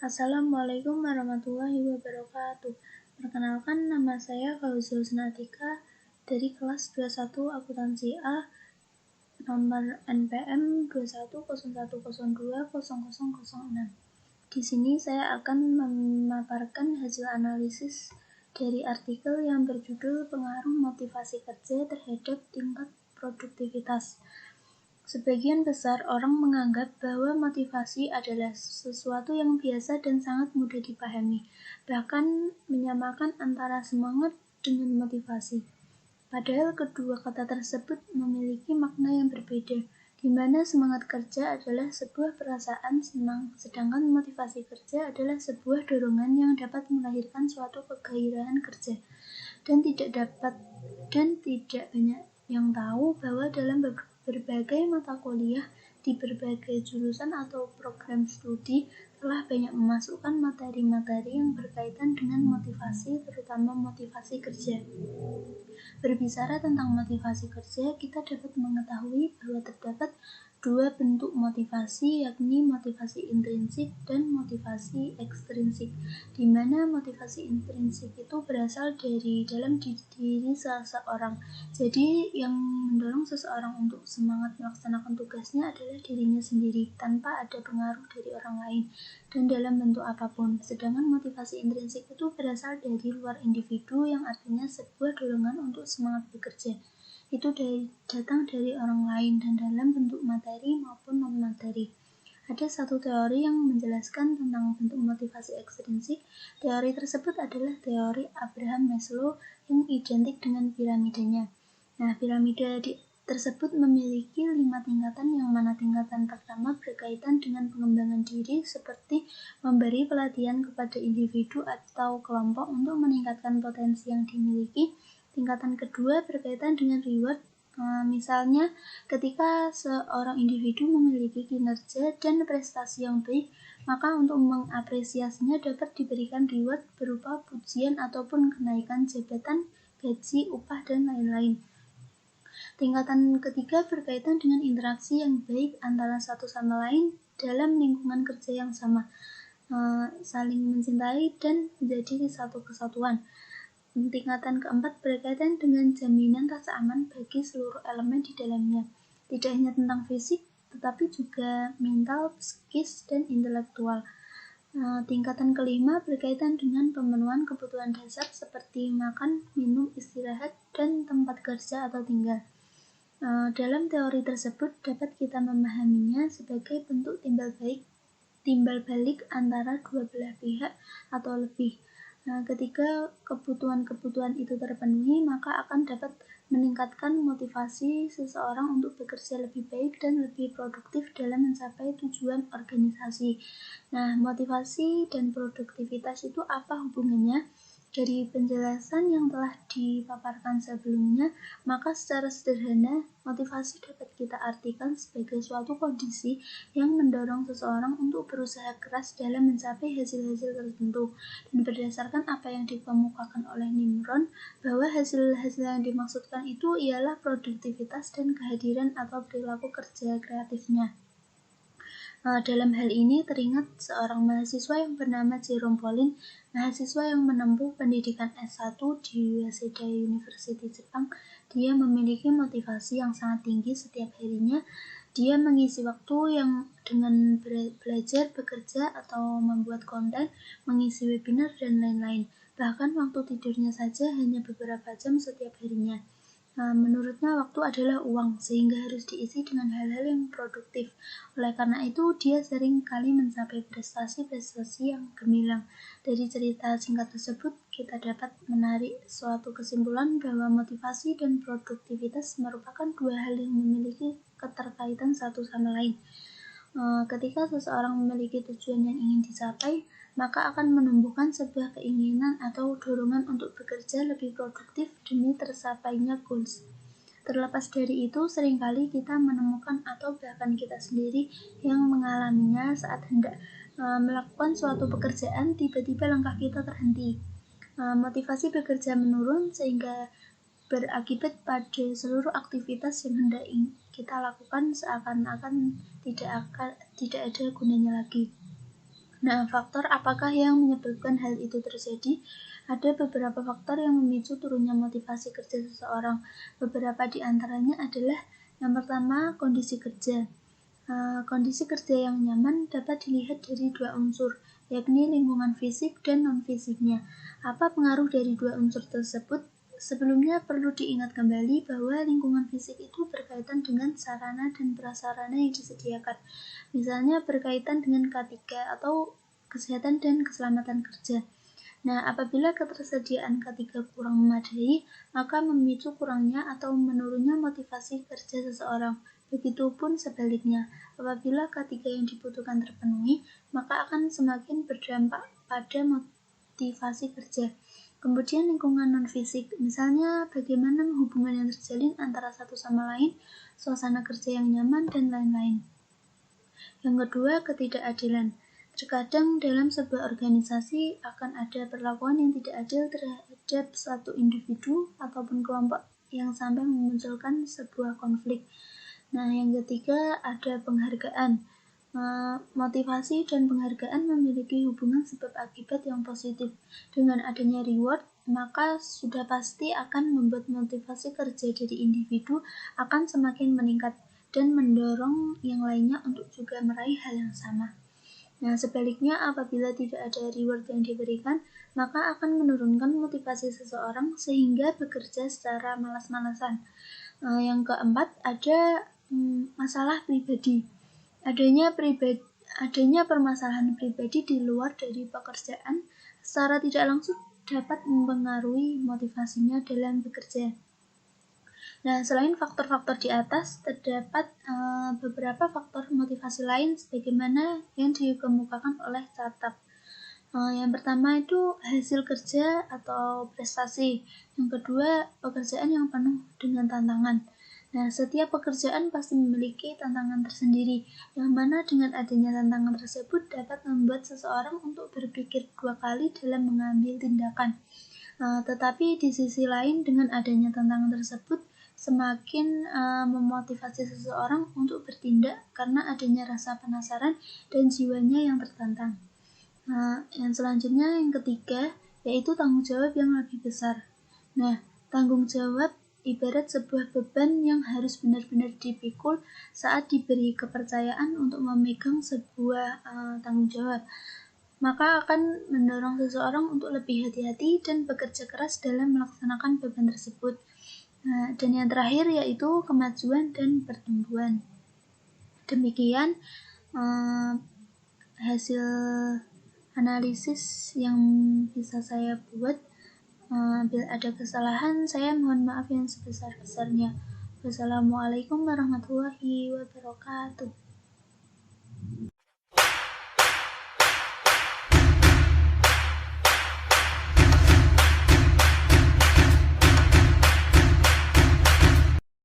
Assalamualaikum warahmatullahi wabarakatuh. Perkenalkan, nama saya Fauzul Sunatika dari kelas 21 Akuntansi A, nomor NPM 2101020006. Di sini saya akan memaparkan hasil analisis dari artikel yang berjudul Pengaruh Motivasi Kerja Terhadap Tingkat Produktivitas. Sebagian besar orang menganggap bahwa motivasi adalah sesuatu yang biasa dan sangat mudah dipahami, bahkan menyamakan antara semangat dengan motivasi. Padahal kedua kata tersebut memiliki makna yang berbeda, di mana semangat kerja adalah sebuah perasaan senang, sedangkan motivasi kerja adalah sebuah dorongan yang dapat melahirkan suatu kegairahan kerja. Dan tidak banyak yang tahu bahwa dalam berbagai mata kuliah di berbagai jurusan atau program studi telah banyak memasukkan materi-materi yang berkaitan dengan motivasi, terutama motivasi kerja. Berbicara tentang motivasi kerja, kita dapat mengetahui bahwa terdapat dua bentuk motivasi, yakni motivasi intrinsik dan motivasi ekstrinsik, di mana motivasi intrinsik itu berasal dari dalam diri seseorang. Jadi yang mendorong seseorang untuk semangat melaksanakan tugasnya adalah dirinya sendiri, tanpa ada pengaruh dari orang lain dan dalam bentuk apapun. Sedangkan motivasi intrinsik itu berasal dari luar individu, yang artinya sebuah dorongan untuk semangat bekerja. Itu datang dari orang lain dan dalam bentuk materi maupun non-materi. Ada satu teori yang menjelaskan tentang bentuk motivasi ekstrinsik. Teori tersebut adalah teori Abraham Maslow yang identik dengan piramidanya. Nah, piramida tersebut memiliki 5 tingkatan, yang mana tingkatan pertama berkaitan dengan pengembangan diri, seperti memberi pelatihan kepada individu atau kelompok untuk meningkatkan potensi yang dimiliki. Tingkatan kedua berkaitan dengan reward, misalnya ketika seorang individu memiliki kinerja dan prestasi yang baik, maka untuk mengapresiasinya dapat diberikan reward berupa pujian ataupun kenaikan jabatan, gaji, upah, dan lain-lain. Tingkatan ketiga berkaitan dengan interaksi yang baik antara satu sama lain dalam lingkungan kerja yang sama, saling mencintai dan menjadi satu kesatuan. Tingkatan keempat berkaitan dengan jaminan rasa aman bagi seluruh elemen di dalamnya, tidak hanya tentang fisik, tetapi juga mental, psikis, dan intelektual. Tingkatan kelima berkaitan dengan pemenuhan kebutuhan dasar seperti makan, minum, istirahat, dan tempat kerja atau tinggal. Dalam teori tersebut dapat kita memahaminya sebagai bentuk timbal balik antara dua belah pihak atau lebih. Ketika kebutuhan-kebutuhan itu terpenuhi, maka akan dapat meningkatkan motivasi seseorang untuk bekerja lebih baik dan lebih produktif dalam mencapai tujuan organisasi. Nah, motivasi dan produktivitas itu apa hubungannya? Dari penjelasan yang telah dipaparkan sebelumnya, maka secara sederhana, motivasi dapat kita artikan sebagai suatu kondisi yang mendorong seseorang untuk berusaha keras dalam mencapai hasil-hasil tertentu. Dan berdasarkan apa yang dikemukakan oleh Nimron, bahwa hasil-hasil yang dimaksudkan itu ialah produktivitas dan kehadiran atau perilaku kerja kreatifnya. Dalam hal ini teringat seorang mahasiswa yang bernama Jerome Pauline, mahasiswa yang menempuh pendidikan S1 di Waseda University Jepang. Dia memiliki motivasi yang sangat tinggi setiap harinya. Dia mengisi waktu yang dengan belajar, bekerja, atau membuat konten, mengisi webinar, dan lain-lain. Bahkan waktu tidurnya saja hanya beberapa jam setiap harinya. Menurutnya waktu adalah uang, sehingga harus diisi dengan hal-hal yang produktif. Oleh karena itu, dia sering kali mencapai prestasi-prestasi yang gemilang. Dari cerita singkat tersebut, kita dapat menarik suatu kesimpulan bahwa motivasi dan produktivitas merupakan dua hal yang memiliki keterkaitan satu sama lain. Ketika seseorang memiliki tujuan yang ingin dicapai, maka akan menumbuhkan sebuah keinginan atau dorongan untuk bekerja lebih produktif demi tercapainya goals. Terlepas dari itu, seringkali kita menemukan atau bahkan kita sendiri yang mengalaminya saat hendak melakukan suatu pekerjaan, tiba-tiba langkah kita terhenti. Motivasi bekerja menurun sehingga berakibat pada seluruh aktivitas yang hendak kita lakukan seakan-akan tidak ada gunanya lagi. Nah, faktor apakah yang menyebabkan hal itu terjadi? Ada beberapa faktor yang memicu turunnya motivasi kerja seseorang. Beberapa di antaranya adalah yang pertama, kondisi kerja. Kondisi kerja yang nyaman dapat dilihat dari dua unsur, yakni lingkungan fisik dan non-fisiknya. Apa pengaruh dari dua unsur tersebut? Sebelumnya perlu diingat kembali bahwa lingkungan fisik itu berkaitan dengan sarana dan prasarana yang disediakan. Misalnya berkaitan dengan K3 atau kesehatan dan keselamatan kerja. Nah, apabila ketersediaan K3 kurang memadai, maka memicu kurangnya atau menurunnya motivasi kerja seseorang. Begitupun sebaliknya, apabila K3 yang dibutuhkan terpenuhi, maka akan semakin berdampak pada motivasi kerja. Kemudian lingkungan non-fisik, misalnya bagaimana hubungan yang terjalin antara satu sama lain, suasana kerja yang nyaman, dan lain-lain. Yang kedua, ketidakadilan. Terkadang dalam sebuah organisasi akan ada perlakuan yang tidak adil terhadap satu individu ataupun kelompok yang sampai memunculkan sebuah konflik. Nah, yang ketiga ada penghargaan. Motivasi dan penghargaan memiliki hubungan sebab akibat yang positif. Dengan adanya reward, maka sudah pasti akan membuat motivasi kerja dari individu akan semakin meningkat dan mendorong yang lainnya untuk juga meraih hal yang sama. Nah, sebaliknya apabila tidak ada reward yang diberikan, maka akan menurunkan motivasi seseorang sehingga bekerja secara malas-malasan. Yang keempat ada masalah pribadi. Adanya permasalahan pribadi di luar dari pekerjaan secara tidak langsung dapat mempengaruhi motivasinya dalam bekerja. Nah, selain faktor-faktor di atas, terdapat beberapa faktor motivasi lain sebagaimana yang dikemukakan oleh Cartap. Yang pertama itu hasil kerja atau prestasi. Yang kedua, pekerjaan yang penuh dengan tantangan. Nah, setiap pekerjaan pasti memiliki tantangan tersendiri, yang mana dengan adanya tantangan tersebut dapat membuat seseorang untuk berpikir dua kali dalam mengambil tindakan. Tetapi di sisi lain, dengan adanya tantangan tersebut, semakin memotivasi seseorang untuk bertindak karena adanya rasa penasaran dan jiwanya yang tertantang. Yang selanjutnya yang ketiga, yaitu tanggung jawab yang lebih besar. Nah, tanggung jawab ibarat sebuah beban yang harus benar-benar dipikul saat diberi kepercayaan untuk memegang sebuah tanggung jawab. Maka akan mendorong seseorang untuk lebih hati-hati dan bekerja keras dalam melaksanakan beban tersebut. Dan yang terakhir yaitu kemajuan dan pertumbuhan. Demikian hasil analisis yang bisa saya buat. Bila ada kesalahan, saya mohon maaf yang sebesar-besarnya. Wassalamualaikum warahmatullahi wabarakatuh.